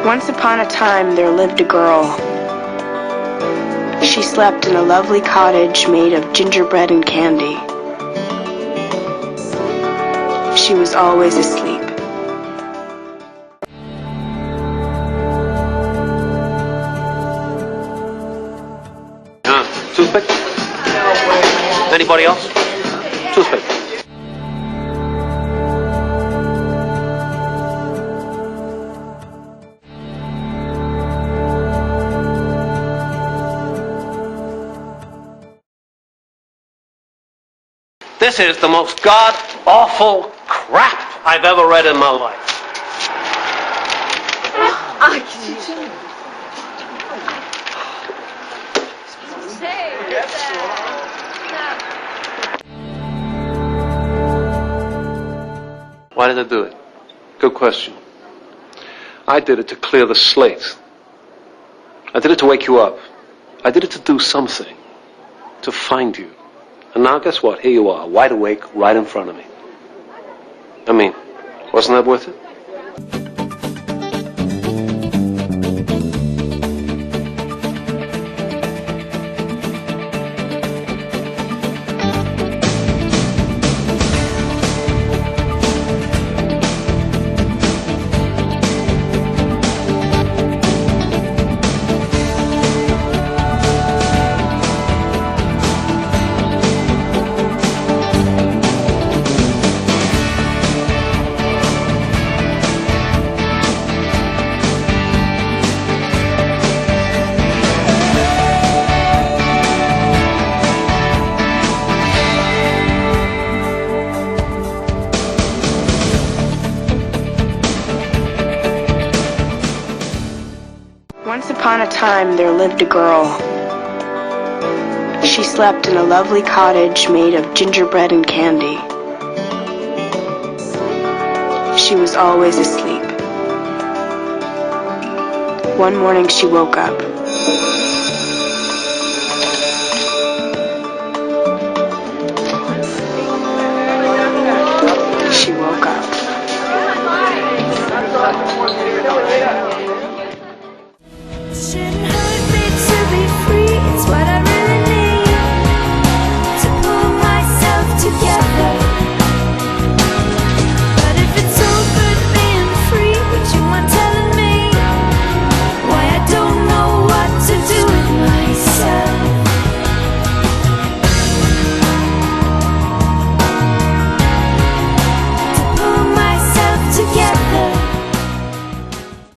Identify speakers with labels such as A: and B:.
A: Once upon a time, there lived a girl. She slept in a lovely cottage made of gingerbread and candy. She was always asleep.
B: Toothpick? Anybody else? Toothpick. This is the most god-awful crap I've ever read in my life. Why did I do it? Good question. I did it to clear the slate. I did it to wake you up. I did it to do something. To find you. And now guess what? Here you are, wide awake, right in front of me. I mean, wasn't that worth it?
A: Once upon a time, there lived a girl. She slept in a lovely cottage made of gingerbread and candy. She was always asleep. One morning she woke up.